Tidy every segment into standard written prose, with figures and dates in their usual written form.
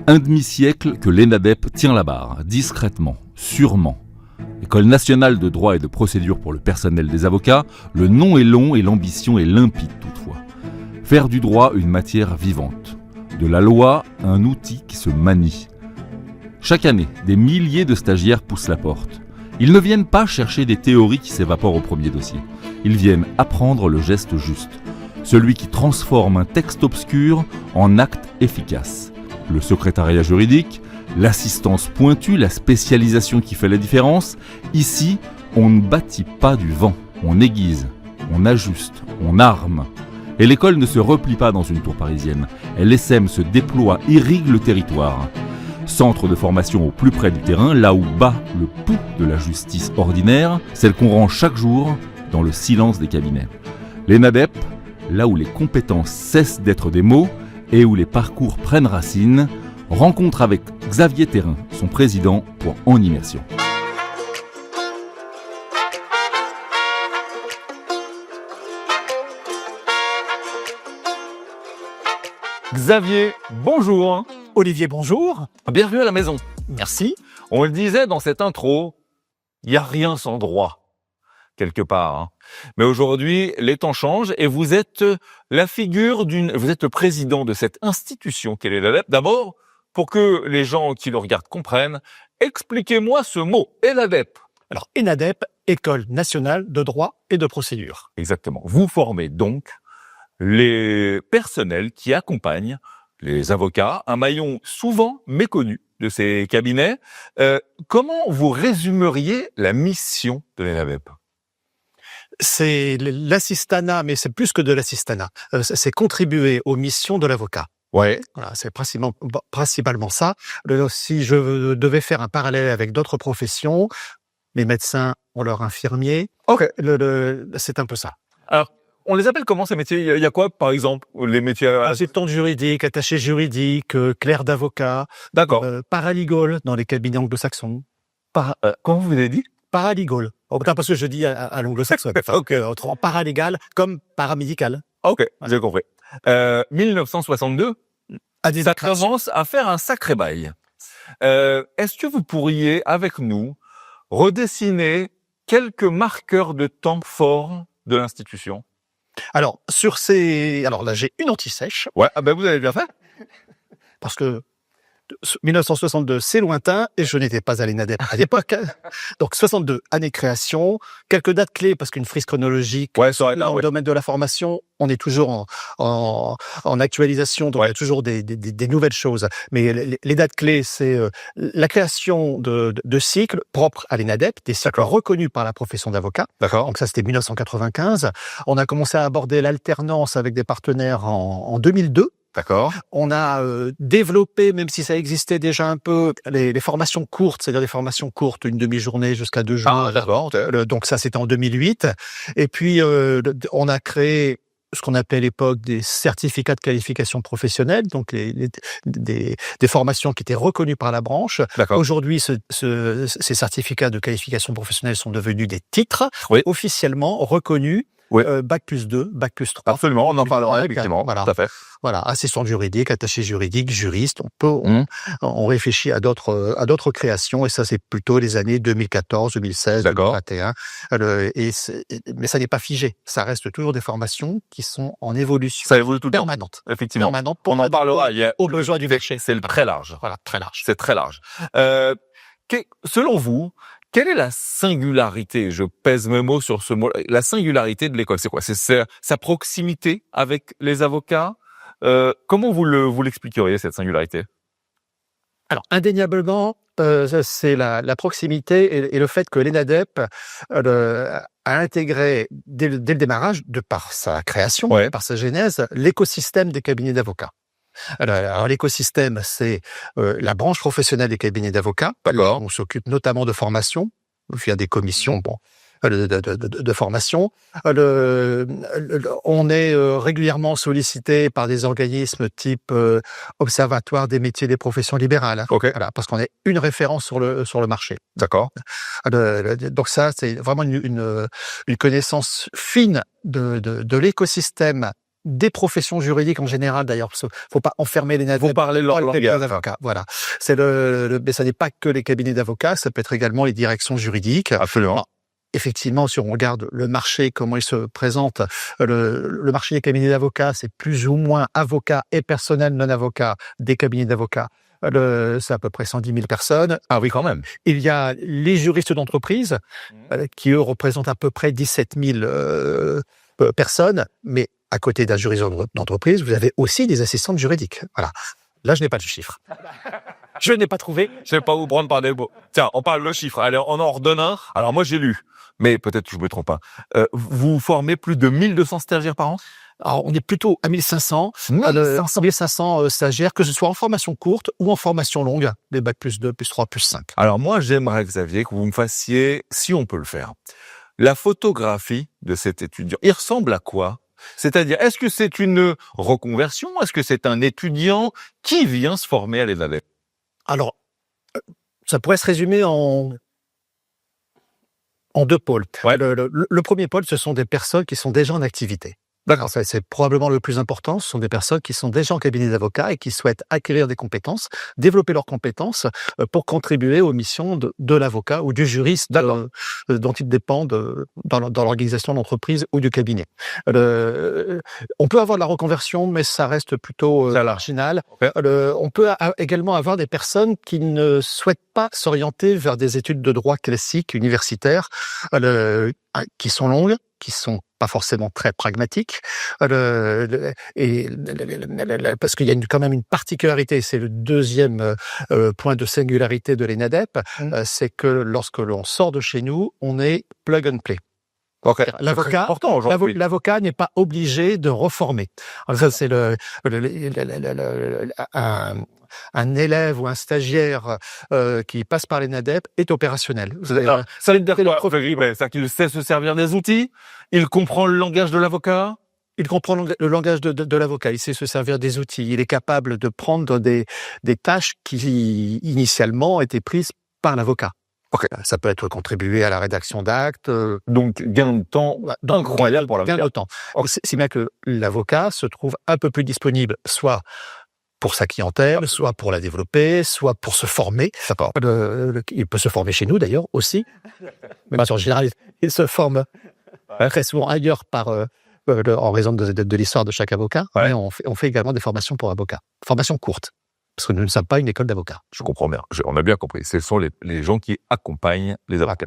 Un demi-siècle que l'ENADEP tient la barre, discrètement, sûrement. École nationale de droit et de procédure pour le personnel des avocats, le nom est long et l'ambition est limpide toutefois. Faire du droit une matière vivante. De la loi, un outil qui se manie. Chaque année, des milliers de stagiaires poussent la porte. Ils ne viennent pas chercher des théories qui s'évaporent au premier dossier. Ils viennent apprendre le geste juste. Celui qui transforme un texte obscur en acte efficace. Le secrétariat juridique, l'assistance pointue, la spécialisation qui fait la différence. Ici, on ne bâtit pas du vent, on aiguise, on ajuste, on arme. Et l'école ne se replie pas dans une tour parisienne. Elle essaime, se déploie, irrigue le territoire. Centre de formation au plus près du terrain, là où bat le pouls de la justice ordinaire, celle qu'on rend chaque jour dans le silence des cabinets. L'ENADEP, là où les compétences cessent d'être des mots et où les parcours prennent racine, rencontre avec Xavier Thérin, son président, pour En Immersion. Xavier, bonjour. Olivier, bonjour. Bienvenue à la maison. Merci. On le disait dans cette intro, il n'y a rien sans droit, quelque part. Hein. Mais aujourd'hui, les temps changent et vous êtes la figure vous êtes le président de cette institution qu'est l'ENADEP. D'abord, pour que les gens qui le regardent comprennent, expliquez-moi ce mot, ENADEP. Alors, ENADEP, École nationale de droit et de procédure. Exactement. Vous formez donc les personnels qui accompagnent les avocats, un maillon souvent méconnu de ces cabinets. Comment vous résumeriez la mission de l'ENADEP ? C'est l'assistanat, mais c'est plus que de l'assistanat. C'est contribuer aux missions de l'avocat. Ouais. Voilà, c'est principalement ça. Si je devais faire un parallèle avec d'autres professions, les médecins ont leur infirmier. Ok. C'est un peu ça. Alors, on les appelle comment ces métiers ? Il y a quoi, par exemple, les métiers Assistant juridique, attaché juridique, clerc d'avocat. D'accord. Paralegal dans les cabinets anglo-saxons. Comment vous avez dit ? Paralegal. Parce que je dis à l'anglo-saxon. Ok. Autrement, paralégal comme paramédical. Ok, j'ai compris. 1962, ça commence à faire un sacré bail. Est-ce que vous pourriez, avec nous, redessiner quelques marqueurs de temps forts de l'institution ? Alors là, j'ai une anti-sèche. Ouais, vous avez bien fait. Parce que 1962, c'est lointain et je n'étais pas à l'ENADEP à l'époque. Donc 62, année création, quelques dates clés parce qu'une frise chronologique. Ouais, ça aurait là, au domaine de la formation, on est toujours en actualisation, donc il y a toujours des nouvelles choses. Mais les dates clés, c'est la création de cycles propres à l'ENADEP, des cycles reconnus par la profession d'avocat. D'accord. Donc ça, c'était 1995. On a commencé à aborder l'alternance avec des partenaires en 2002. D'accord. On a développé, même si ça existait déjà un peu, les formations courtes, c'est-à-dire des formations courtes, une demi-journée jusqu'à 2 jours. Ah, d'accord. Donc ça, c'était en 2008. Et puis, on a créé ce qu'on appelait à l'époque des certificats de qualification professionnelle, donc des formations qui étaient reconnues par la branche. D'accord. Aujourd'hui, ces certificats de qualification professionnelle sont devenus des titres officiellement reconnus. Oui. Bac+2, Bac+3. Absolument, on en parlera effectivement. Voilà. Tout à fait. Voilà, assistant juridique, attaché juridique, juriste. On réfléchit à d'autres créations et ça c'est plutôt les années 2014, 2016, D'accord. 2021. Mais ça n'est pas figé. Ça reste toujours des formations qui sont en évolution. Ça évolue tout le temps. Permanente. Effectivement. Permanente. On en parlera. Au besoin du marché. C'est très large. Voilà, très large. C'est très large. Selon vous, quelle est la singularité, je pèse mes mots sur ce mot, la singularité de l'école, c'est quoi ? C'est sa proximité avec les avocats ? Comment vous l'expliqueriez, cette singularité ? Alors, indéniablement, c'est la proximité et le fait que l'ENADEP a intégré dès le démarrage, de par sa création, par sa genèse, l'écosystème des cabinets d'avocats. Alors l'écosystème, c'est la branche professionnelle des cabinets d'avocats. D'accord. On s'occupe notamment de formation, via des commissions de formation. On est régulièrement sollicité par des organismes type Observatoire des métiers des professions libérales. Okay. Voilà, parce qu'on est une référence sur le marché. D'accord. Donc ça, c'est vraiment une connaissance fine de l'écosystème des professions juridiques en général, d'ailleurs, parce qu'il faut pas enfermer les NADEP. Vous parlez leur langage. Avocats, voilà. Mais ça n'est pas que les cabinets d'avocats, ça peut être également les directions juridiques. Absolument. Alors, effectivement, si on regarde le marché, comment il se présente, le marché des cabinets d'avocats, c'est plus ou moins avocats et personnel non avocat des cabinets d'avocats. C'est à peu près 110 000 personnes. Ah oui, quand même. Il y a les juristes d'entreprise, qui eux représentent à peu près 17 000 personnes, mais à côté d'un juriste d'entreprise, vous avez aussi des assistantes juridiques. Voilà. Là, je n'ai pas de chiffre. Je n'ai pas trouvé. Je sais pas où prendre par des mots. Tiens, on parle de chiffres. Allez, on en redonne un. Alors moi, j'ai lu, mais peut-être que je me trompe pas. Vous formez plus de 1200 stagiaires par an? Alors, on est plutôt à 1500. 1500 stagiaires, que ce soit en formation courte ou en formation longue, des bacs plus 2, plus 3, plus 5. Alors moi, j'aimerais, Xavier, que vous me fassiez, si on peut le faire, la photographie de cet étudiant. Il ressemble à quoi? C'est-à-dire, est-ce que c'est une reconversion? Est-ce que c'est un étudiant qui vient se former à l'ENADEP? Alors, ça pourrait se résumer en 2 pôles. Ouais. Le premier pôle, ce sont des personnes qui sont déjà en activité. D'accord. Ça, c'est probablement le plus important. Ce sont des personnes qui sont déjà en cabinet d'avocat et qui souhaitent acquérir des compétences, développer leurs compétences pour contribuer aux missions de l'avocat ou du juriste dont ils dépendent dans l'organisation de l'entreprise ou du cabinet. On peut avoir de la reconversion, mais ça reste plutôt marginal. Okay. On peut également avoir des personnes qui ne souhaitent pas s'orienter vers des études de droit classiques, universitaires, qui sont longues, qui sont pas forcément très pragmatiques, parce qu'il y a quand même une particularité, c'est le deuxième point de singularité de l'ENADEP, c'est que lorsque l'on sort de chez nous, on est plug and play. Okay. L'avocat n'est pas obligé de reformer. Alors ça, c'est un élève ou un stagiaire qui passe par l'ENADEP est opérationnel. Ça veut dire qu'il sait se servir des outils, il comprend le langage de l'avocat. Il comprend le langage de l'avocat, il sait se servir des outils, il est capable de prendre des tâches qui initialement étaient prises par l'avocat. Okay. Ça peut être contribuer à la rédaction d'actes. Donc, gain de temps incroyable pour l'avocat. Gain de temps. Okay. C'est bien que l'avocat se trouve un peu plus disponible, soit pour sa clientèle, soit pour la développer, soit pour se former. Il peut se former chez nous, d'ailleurs, aussi. Mais en général, il se forme très souvent ailleurs en raison de l'histoire de chaque avocat. Ouais. Mais on fait également des formations pour avocats. Formations courtes. Parce que nous ne sommes pas une école d'avocats. Je comprends bien. On a bien compris. Ce sont les gens qui accompagnent les avocats.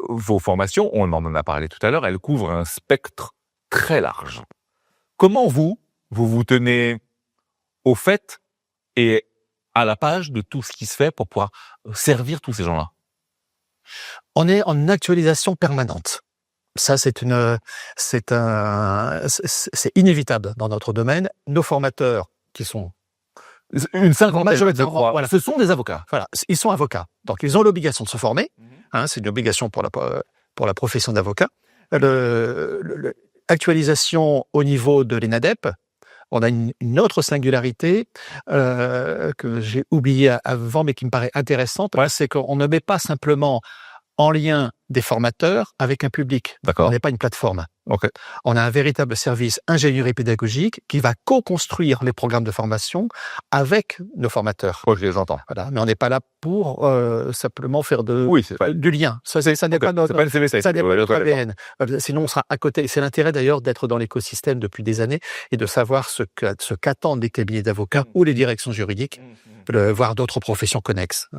Vos formations, on en a parlé tout à l'heure, elles couvrent un spectre très large. Comment vous tenez au fait et à la page de tout ce qui se fait pour pouvoir servir tous ces gens-là? On est en actualisation permanente. Ça, c'est inévitable dans notre domaine. Nos formateurs, qui sont une cinquantaine, je crois. Voilà. Ce sont des avocats. Voilà, ils sont avocats. Donc, ils ont l'obligation de se former. C'est une obligation pour la profession d'avocat. Actualisation au niveau de l'ENADEP. On a une autre singularité que j'ai oubliée avant, mais qui me paraît intéressante. Ouais. C'est qu'on ne met pas simplement en lien des formateurs avec un public. D'accord. On n'est pas une plateforme. Okay. On a un véritable service ingénierie pédagogique qui va co-construire les programmes de formation avec nos formateurs. Oh, je les entends. Voilà. Mais on n'est pas là pour simplement faire du lien. Ça n'est pas notre ADN. Sinon, on sera à côté. C'est l'intérêt d'ailleurs d'être dans l'écosystème depuis des années et de savoir ce qu'attendent les cabinets d'avocats ou les directions juridiques, voire d'autres professions connexes.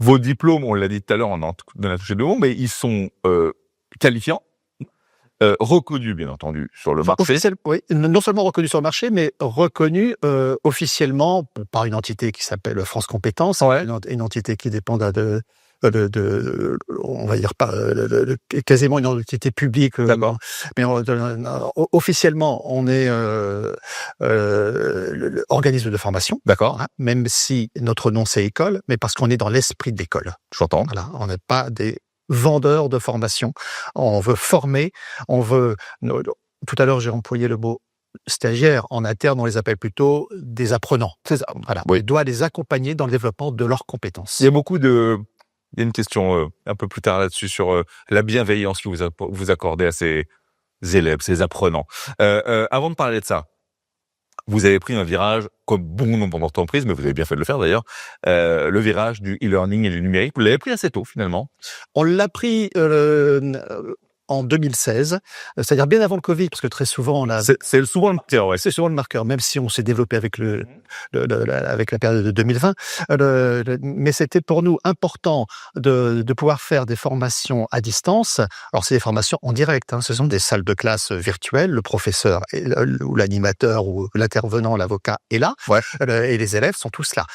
Vos diplômes, on l'a dit tout à l'heure, on en a touché 2 mots, mais ils sont qualifiants, reconnus bien entendu sur le marché. Oui, non seulement reconnus sur le marché, mais reconnus officiellement par une entité qui s'appelle France Compétences, une entité qui dépend on va dire pas quasiment une entité publique. D'accord. Mais officiellement, on est organisme de formation. D'accord. Hein, même si notre nom c'est école, mais parce qu'on est dans l'esprit de l'école. J'entends. Voilà, on n'est pas des vendeurs de formation. On veut former, tout à l'heure j'ai employé le mot stagiaires. En interne, on les appelle plutôt des apprenants. C'est ça. Voilà. Oui. On doit les accompagner dans le développement de leurs compétences. Il y a une question un peu plus tard là-dessus sur la bienveillance que vous accordez à ces élèves, ces apprenants. Avant de parler de ça, vous avez pris un virage, comme bon nombre d'entreprises, mais vous avez bien fait de le faire d'ailleurs, le virage du e-learning et du numérique. Vous l'avez pris assez tôt finalement. On l'a pris en 2016, c'est-à-dire bien avant le Covid, parce que très souvent c'est souvent le marqueur, ouais. C'est souvent le marqueur, même si on s'est développé avec avec la période de 2020. Mais c'était pour nous important de pouvoir faire des formations à distance. Alors c'est des formations en direct, ce sont des salles de classe virtuelles. Le professeur ou l'animateur ou l'intervenant, l'avocat est là, et les élèves sont tous là.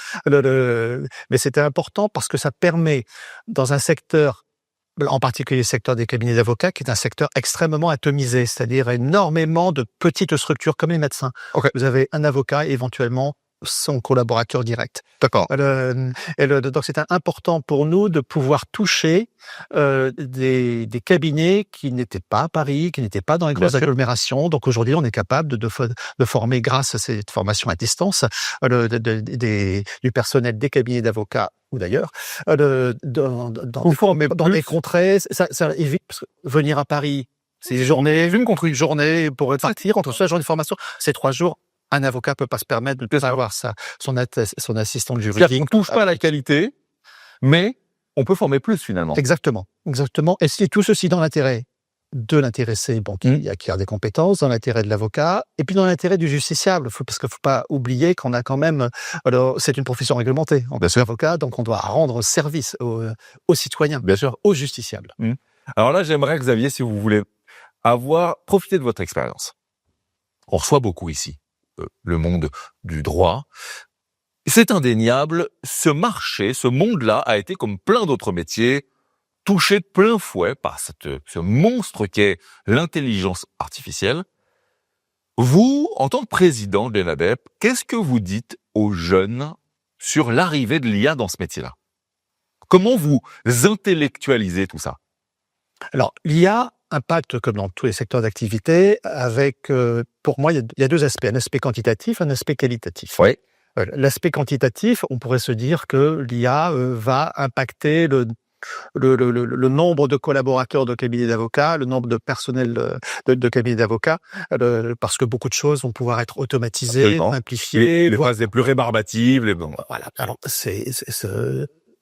Mais c'était important parce que ça permet, dans un secteur, en particulier le secteur des cabinets d'avocats, qui est un secteur extrêmement atomisé, c'est-à-dire énormément de petites structures comme les médecins. Okay. Vous avez un avocat et éventuellement son collaborateur direct. D'accord. Donc c'était important pour nous de pouvoir toucher des cabinets qui n'étaient pas à Paris, qui n'étaient pas dans les grosses agglomérations. Donc aujourd'hui, on est capable de former, grâce à cette formation à distance, du personnel des cabinets d'avocats ou d'ailleurs, dans des contrées. Ça évite, parce que venir à Paris, c'est une journée, une contre une journée pour partir entre ça, journée de formation, c'est 3 jours. Un avocat peut pas se permettre de avoir son assistant juridique. On touche pas à la qualité, mais on peut former plus finalement. Exactement. Et c'est tout ceci dans l'intérêt de l'intéressé, qui acquiert des compétences, dans l'intérêt de l'avocat, et puis dans l'intérêt du justiciable. Parce qu'il faut pas oublier qu'on a quand même, alors c'est une profession réglementée, on est avocat, donc on doit rendre service aux citoyens, bien sûr, aux justiciables. Alors là, j'aimerais, Xavier, si vous voulez profiter de votre expérience. On reçoit beaucoup ici le monde du droit. C'est indéniable, ce marché, ce monde-là a été, comme plein d'autres métiers, touché de plein fouet par ce monstre qu'est l'intelligence artificielle. Vous, en tant que président de l'ENADEP, qu'est-ce que vous dites aux jeunes sur l'arrivée de l'IA dans ce métier-là? Comment vous intellectualisez tout ça? Alors, l'IA impacte, comme dans tous les secteurs d'activité, avec, pour moi, il y a 2 aspects, un aspect quantitatif, un aspect qualitatif. Oui. L'aspect quantitatif, on pourrait se dire que l'IA va impacter le nombre de collaborateurs de cabinets d'avocats, le nombre de personnel de cabinets d'avocats, parce que beaucoup de choses vont pouvoir être automatisées, simplifiées. Les phrases les plus rébarbatives. Voilà. Alors,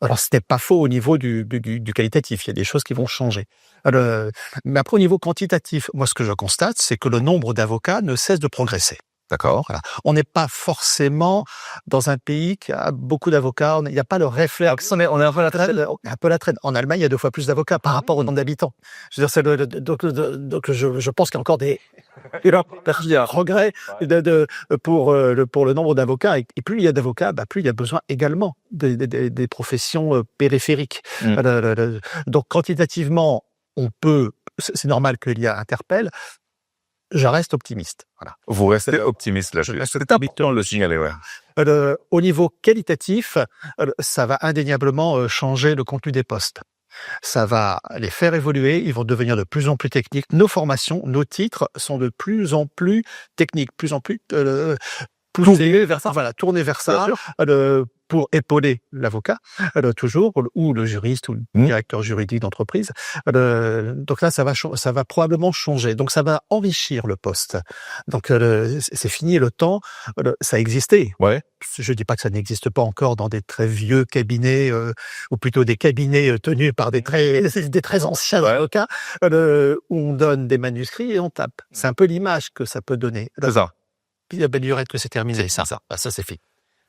alors, ce n'est pas faux au niveau du qualitatif. Il y a des choses qui vont changer. Mais après, au niveau quantitatif, moi, ce que je constate, c'est que le nombre d'avocats ne cesse de progresser. D'accord. Voilà. On n'est pas forcément dans un pays qui a beaucoup d'avocats. Il n'y a pas le réflexe. On est un peu la traîne. En Allemagne, il y a 2 fois plus d'avocats par rapport au nombre d'habitants. Je veux dire, donc je pense qu'il y a encore des progrès pour le nombre d'avocats. Et plus il y a d'avocats, plus il y a besoin également des professions périphériques. Donc quantitativement, c'est normal qu'il y a interpelle. Je reste optimiste. Voilà. Vous restez optimiste là-dessus. C'est important de le signaler, ouais. Au niveau qualitatif, ça va indéniablement changer le contenu des postes. Ça va les faire évoluer, ils vont devenir de plus en plus techniques. Nos formations, nos titres sont de plus en plus techniques, plus en plus tournés vers ça. Voilà, tournés vers ça. Pour épauler l'avocat, toujours, ou le juriste, ou le directeur juridique d'entreprise. Donc là, ça va probablement changer. Donc ça va enrichir le poste. Donc c'est fini le temps. Ça existait. Ouais. Je dis pas que ça n'existe pas encore dans des très vieux cabinets, ou plutôt des cabinets tenus par des très anciens avocats, où on donne des manuscrits et on tape. C'est un peu l'image que ça peut donner. C'est ça. Puis la belle lurette que c'est terminé. Ça c'est fait.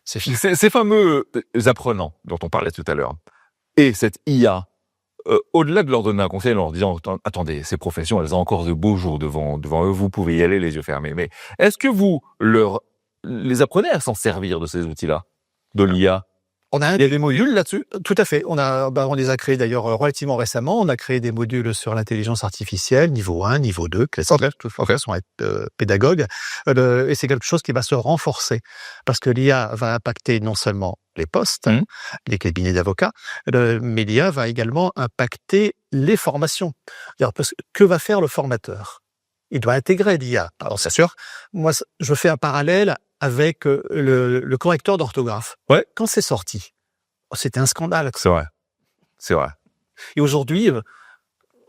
Ces fameux apprenants dont on parlait tout à l'heure, et cette IA, au-delà de leur donner un conseil en leur disant « Attendez, ces professions, elles ont encore de beaux jours devant eux, vous pouvez y aller les yeux fermés. » Mais est-ce que vous les apprenez à s'en servir de ces outils-là, de l'IA? Il y a des modules là-dessus? Tout à fait. On les a créés d'ailleurs relativement récemment. On a créé des modules sur l'intelligence artificielle, niveau 1, niveau 2, classique, toute façon être pédagogue. Et c'est quelque chose qui va se renforcer. Parce que l'IA va impacter non seulement les postes, les cabinets d'avocats, mais l'IA va également impacter les formations. Parce que va faire le formateur? Il doit intégrer l'IA. Alors c'est sûr, moi je fais un parallèle avec le correcteur d'orthographe. Ouais. Quand c'est sorti, c'était un scandale. C'est vrai. Et aujourd'hui,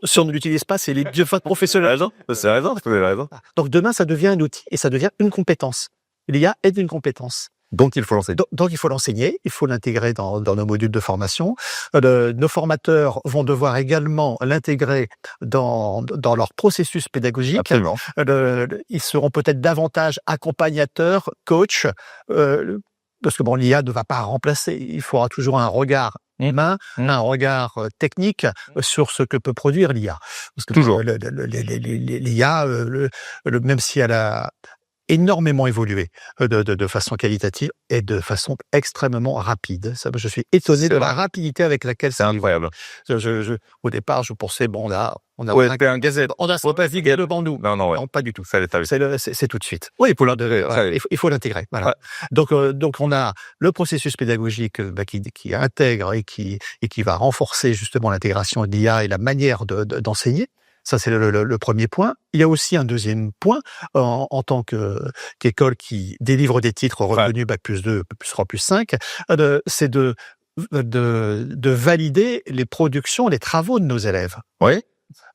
si on ne l'utilise pas, c'est les vieux fautes professionnels. C'est raison, vous avez raison. Donc demain, ça devient un outil et ça devient une compétence. L'IA est une compétence. Donc il faut l'enseigner. Donc il faut l'enseigner, il faut l'intégrer dans nos modules de formation. Nos formateurs vont devoir également l'intégrer dans leur processus pédagogique. Absolument. Ils seront peut-être davantage accompagnateurs, coachs, parce que l'IA ne va pas remplacer. Il faudra toujours un regard humain, un regard technique sur ce que peut produire l'IA. Parce que toujours. L'IA, même si elle a énormément évolué de façon qualitative et de façon extrêmement rapide. Ça, je suis étonné de la rapidité avec laquelle c'est incroyable. Au départ, je pensais on a un gazette. On a pas vigué devant nous. Non, pas du tout. C'est tout de suite. Oui, il faut l'intégrer. Il faut l'intégrer. Voilà. Ouais. Donc on a le processus pédagogique qui intègre et qui va renforcer justement l'intégration de l'IA et la manière d'enseigner. Ça, c'est le premier point. Il y a aussi un deuxième point, en tant qu'école qui délivre des titres reconnus Bac+2, +3, +5, c'est de valider les productions, les travaux de nos élèves. Oui.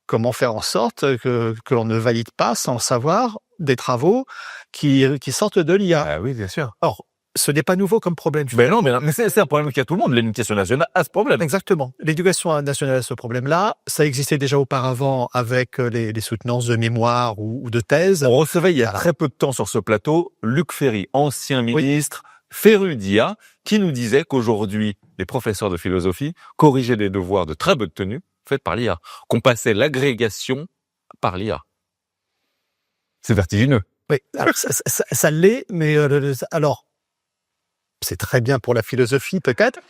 Comment faire en sorte que l'on ne valide pas sans savoir des travaux qui sortent de l'IA. Ah oui, bien sûr. Or, ce n'est pas nouveau comme problème. Mais c'est un problème qu'il y a tout le monde. L'éducation nationale a ce problème. Exactement. L'éducation nationale a ce problème-là. Ça existait déjà auparavant avec les soutenances de mémoire ou de thèse. On recevait il y a très peu de temps sur ce plateau Luc Ferry, ancien ministre, féru d'IA, qui nous disait qu'aujourd'hui, les professeurs de philosophie corrigeaient des devoirs de très bonne tenue faits par l'IA, qu'on passait l'agrégation par l'IA. C'est vertigineux. Oui, alors ça l'est, mais alors, c'est très bien pour la philosophie, peut-être.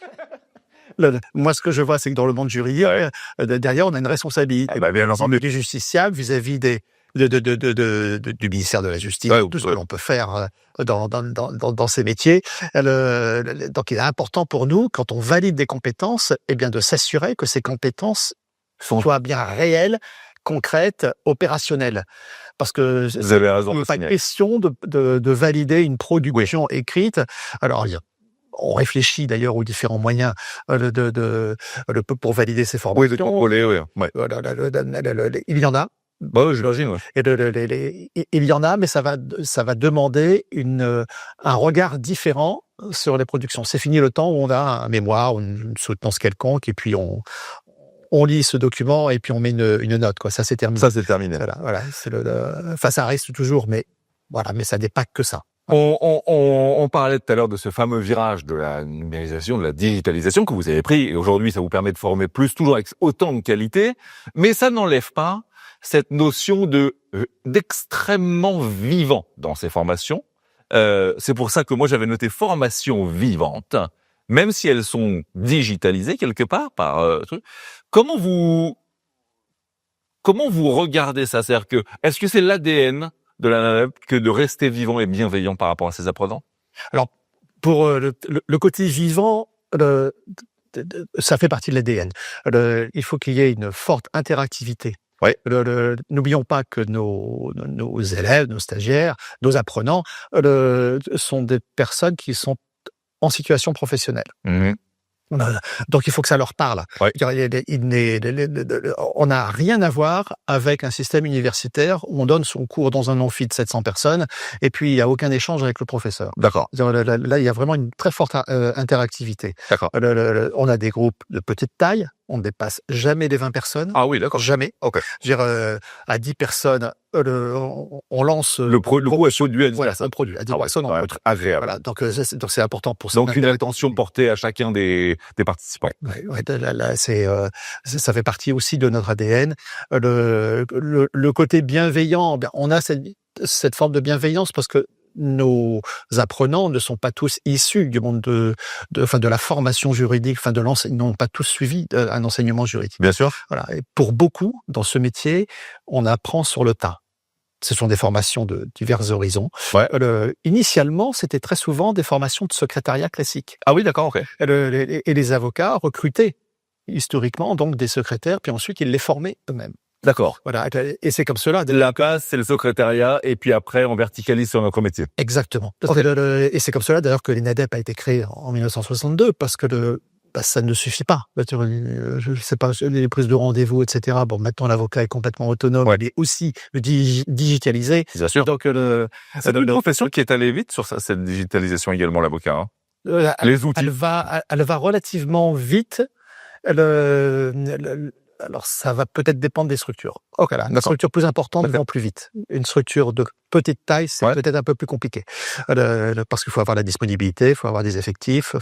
Moi, ce que je vois, c'est que dans le monde juridique, derrière, on a une responsabilité. Bien entendu. Du justiciable vis-à-vis du ministère de la Justice, tout ce que l'on peut faire dans ces métiers. Donc, il est important pour nous, quand on valide des compétences, de s'assurer que ces compétences soient bien réelles, concrètes, opérationnelles. Parce que vous avez raison. Il n'est pas question de valider une production écrite. Alors, on réfléchit d'ailleurs aux différents moyens pour valider ces formations. Oui, de contrôler, oui. Il y en a. J'imagine, oui. Il y en a, mais ça va demander un regard différent sur les productions. C'est fini le temps où on a un mémoire, une soutenance quelconque, et puis on lit ce document et puis on met une note, quoi. Ça, c'est terminé. Ça, c'est terminé. Voilà. Enfin, ça reste toujours, mais voilà, mais ça n'est pas que ça. On parlait tout à l'heure de ce fameux virage de la numérisation, de la digitalisation que vous avez pris, et aujourd'hui, ça vous permet de former plus, toujours avec autant de qualité, mais ça n'enlève pas cette notion d'extrêmement vivant dans ces formations. C'est pour ça que moi, j'avais noté formation vivante, même si elles sont digitalisées quelque part par truc. Comment vous regardez ça? C'est-à-dire que, est-ce que c'est l'ADN de la NADEP que de rester vivant et bienveillant par rapport à ses apprenants? Alors, pour le côté vivant, ça fait partie de l'ADN. Il faut qu'il y ait une forte interactivité. Oui. N'oublions pas que nos élèves, nos stagiaires, nos apprenants sont des personnes qui sont en situation professionnelle. Mmh. Donc il faut que ça leur parle. Ouais. On n'a rien à voir avec un système universitaire où on donne son cours dans un amphi de 700 personnes et puis il n'y a aucun échange avec le professeur. D'accord. Là, il y a vraiment une très forte interactivité. D'accord. On a des groupes de petite taille, on ne dépasse jamais les 20 personnes. Ah oui, d'accord. Jamais. Ok. Je veux dire, à 10 personnes, on lance le produit à 10 voilà, personnes. un produit à 10 personnes. Ça va être agréable. Voilà, donc c'est important pour ça. Donc une attention portée à chacun des participants. Ça fait partie aussi de notre ADN. Le côté bienveillant, on a cette forme de bienveillance parce que nos apprenants ne sont pas tous issus du monde de la formation juridique, ils n'ont pas tous suivi un enseignement juridique. Bien sûr. Voilà. Et pour beaucoup, dans ce métier, on apprend sur le tas. Ce sont des formations de divers horizons. Ouais. Initialement, c'était très souvent des formations de secrétariat classique. Ah oui, d'accord, ok. Et les avocats recrutaient historiquement donc des secrétaires, puis ensuite ils les formaient eux-mêmes. D'accord. Voilà, et c'est comme cela. La base, c'est le secrétariat, et puis après, on verticalise sur notre métier. Exactement. Okay. Et c'est comme cela d'ailleurs que l'ENADEP a été créé en 1962, parce que ça ne suffit pas. Je sais pas, les prises de rendez-vous, etc. Bon, maintenant, l'avocat est complètement autonome, il est aussi digitalisé. Bien sûr. Donc, c'est une profession qui est allée vite sur cette digitalisation également, l'avocat. Les outils. Elle va relativement vite. Alors, ça va peut-être dépendre des structures. Une structure plus importante vont plus vite. Une structure de petite taille, c'est peut-être un peu plus compliqué. Parce qu'il faut avoir la disponibilité, il faut avoir des effectifs,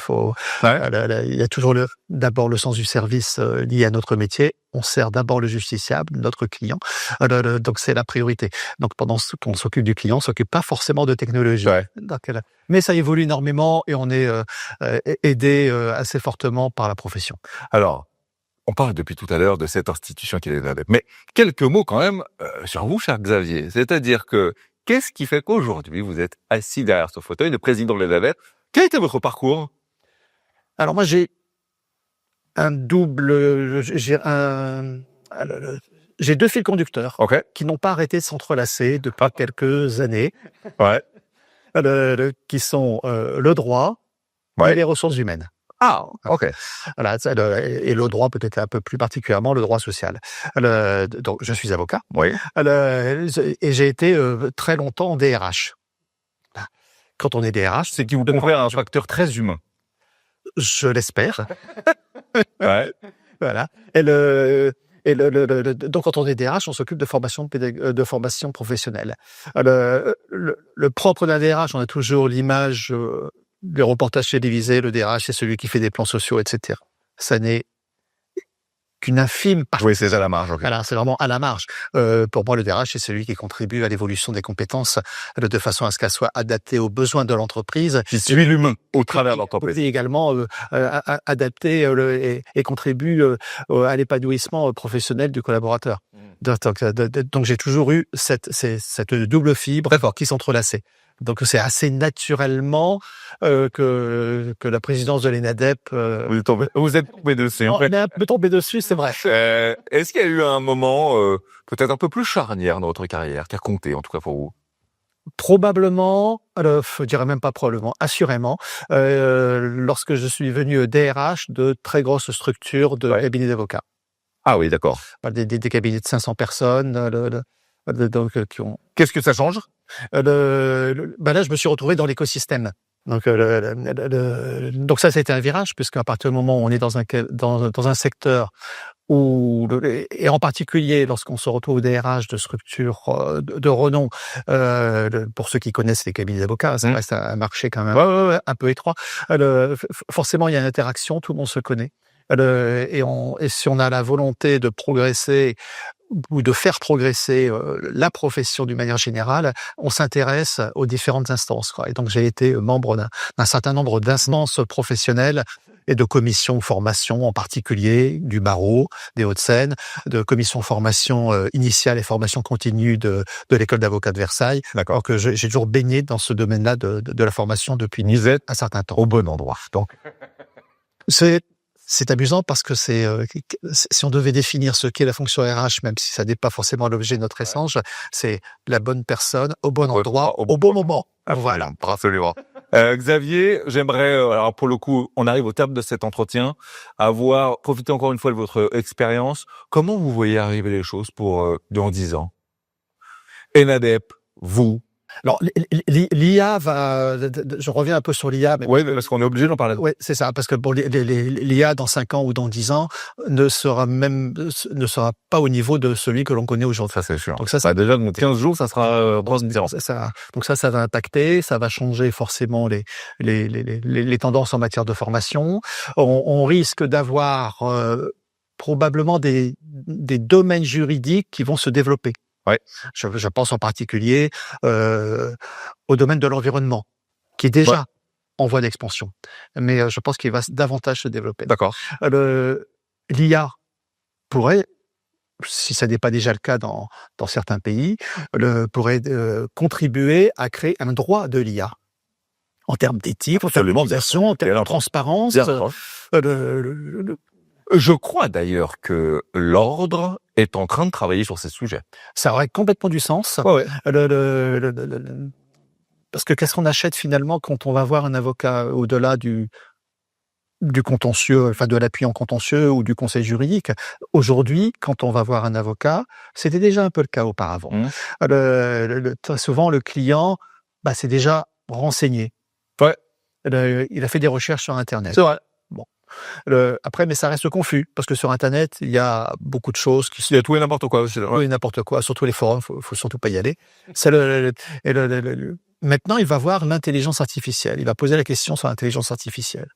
il y a toujours d'abord le sens du service lié à notre métier. On sert d'abord le justiciable, notre client. Donc, c'est la priorité. Donc, pendant qu'on s'occupe du client, on s'occupe pas forcément de technologie. Donc, mais ça évolue énormément et on est aidé assez fortement par la profession. Alors, on parle depuis tout à l'heure de cette institution qui est l'ENADEP. Mais quelques mots quand même sur vous, cher Xavier. C'est-à-dire que, qu'est-ce qui fait qu'aujourd'hui, vous êtes assis derrière ce fauteuil de président de l'ENADEP? Quel était votre parcours? Alors moi, j'ai deux fils conducteurs qui n'ont pas arrêté de s'entrelacer depuis quelques années. Qui sont le droit et les ressources humaines. Voilà, et le droit peut-être un peu plus particulièrement le droit social. Donc je suis avocat. Et j'ai été très longtemps en DRH. Quand on est DRH, c'est qui vous confère un facteur très humain. Je l'espère. Voilà. Donc quand on est DRH, on s'occupe de formation professionnelle. Le propre d'un DRH, on a toujours l'image des reportages télévisés, le DRH, c'est celui qui fait des plans sociaux, etc. Ça n'est qu'une infime partie. Oui, c'est à la marge. Voilà, c'est vraiment à la marge. Pour moi, le DRH, c'est celui qui contribue à l'évolution des compétences de façon à ce qu'elles soient adaptées aux besoins de l'entreprise. Qui suit l'humain au travers de l'entreprise. Et également adapté et contribue à l'épanouissement professionnel du collaborateur. Donc j'ai toujours eu cette double fibre qui s'entrelaçait. Donc c'est assez naturellement que la présidence de l'ENADEP... Vous êtes tombé dessus. On est un peu tombé dessus, c'est vrai. Est-ce qu'il y a eu un moment peut-être un peu plus charnière dans votre carrière, qui a compté en tout cas pour vous? Probablement, je dirais même pas probablement, assurément, lorsque je suis venu DRH de très grosses structures de cabinets d'avocats. Ah oui, d'accord. Des cabinets de 500 personnes, donc qui ont... Qu'est-ce que ça change? Là, je me suis retrouvé dans l'écosystème. Donc ça, c'était un virage, puisqu'à partir du moment où on est dans un secteur où, et en particulier lorsqu'on se retrouve au DRH de structures de renom, pour ceux qui connaissent les cabinets d'avocats, ça reste un marché quand même un peu étroit. Forcément, il y a une interaction, tout le monde se connaît. Et si on a la volonté de progresser ou de faire progresser la profession d'une manière générale, on s'intéresse aux différentes instances. Et donc, j'ai été membre d'un certain nombre d'instances professionnelles et de commissions formation, en particulier du barreau des Hauts-de-Seine, de commissions formation initiale et formation continue de l'école d'avocats de Versailles. D'accord. Donc, j'ai toujours baigné dans ce domaine-là de la formation depuis un certain temps. Au bon endroit. Donc, c'est amusant parce que si on devait définir ce qu'est la fonction RH, même si ça n'est pas forcément l'objet de notre échange, c'est la bonne personne, au bon endroit, au bon moment. Voilà, absolument. Xavier, j'aimerais, alors pour le coup, on arrive au terme de cet entretien, profiter encore une fois de votre expérience. Comment vous voyez arriver les choses pour dans 10 ans? ENADEP, vous? Alors, l'IA je reviens un peu sur l'IA. Oui, parce qu'on est obligé d'en parler. Oui, c'est ça, parce que l'IA dans 5 ans ou dans 10 ans ne sera pas au niveau de celui que l'on connaît aujourd'hui. Ça, c'est sûr. Donc ça déjà, dans 15 jours, ça sera différent. Donc ça va impacter, ça va changer forcément les tendances en matière de formation. On risque d'avoir probablement des domaines juridiques qui vont se développer. Je pense en particulier au domaine de l'environnement, qui est déjà en voie d'expansion. Mais je pense qu'il va davantage se développer. D'accord. L'IA pourrait, si ça n'est pas déjà le cas dans certains pays, pourrait contribuer à créer un droit de l'IA. En termes d'éthique, en termes d'organisation, en termes de transparence. Je crois d'ailleurs que l'ordre est en train de travailler sur ces sujets. Ça aurait complètement du sens. Parce que qu'est-ce qu'on achète finalement quand on va voir un avocat au-delà du du contentieux, enfin de l'appui en contentieux ou du conseil juridique. Aujourd'hui, quand on va voir un avocat, c'était déjà un peu le cas auparavant. Très souvent, le client, c'est déjà renseigné. Ouais. Il a fait des recherches sur Internet. C'est vrai. Bon. Après, mais ça reste confus, parce que sur Internet, il y a beaucoup de choses qui sont... Il y a tout et n'importe quoi aussi. Tout et n'importe quoi, surtout les forums, faut surtout pas y aller. C'est Maintenant, il va voir l'intelligence artificielle. Il va poser la question sur l'intelligence artificielle.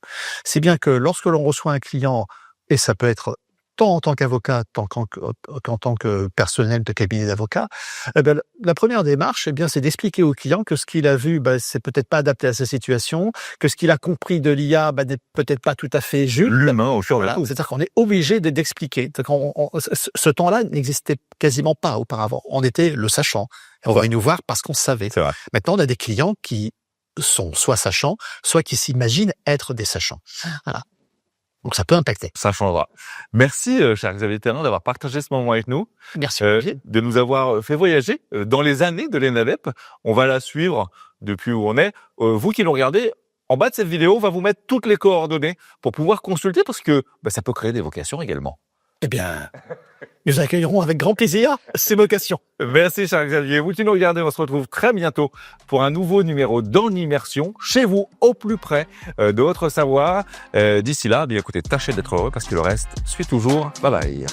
C'est bien que lorsque l'on reçoit un client, et ça peut être tant en tant qu'avocat, qu'en tant que personnel de cabinet d'avocat, la première démarche, c'est d'expliquer au client que ce qu'il a vu, c'est peut-être pas adapté à sa situation, que ce qu'il a compris de l'IA, n'est peut-être pas tout à fait juste. L'humain au fur et à mesure. C'est-à-dire qu'on est obligé d'expliquer. Ce temps-là n'existait quasiment pas auparavant. On était le sachant. Et on va nous voir parce qu'on savait. C'est vrai. Maintenant, on a des clients qui sont soit sachants, soit qui s'imaginent être des sachants. Voilà. Donc ça peut impacter. Ça changera. Merci, cher Xavier Thérin, d'avoir partagé ce moment avec nous. Merci, Olivier. De nous avoir fait voyager dans les années de l'ENADEP. On va la suivre depuis où on est. Vous qui l'ont regardé, en bas de cette vidéo, on va vous mettre toutes les coordonnées pour pouvoir consulter parce que ça peut créer des vocations également. Eh bien, nous accueillerons avec grand plaisir ces vocations. Merci, cher Xavier. Vous qui nous regardez, on se retrouve très bientôt pour un nouveau numéro dans l'immersion, chez vous, au plus près de votre savoir. D'ici là, écoutez, tâchez d'être heureux parce que le reste suit toujours. Bye bye.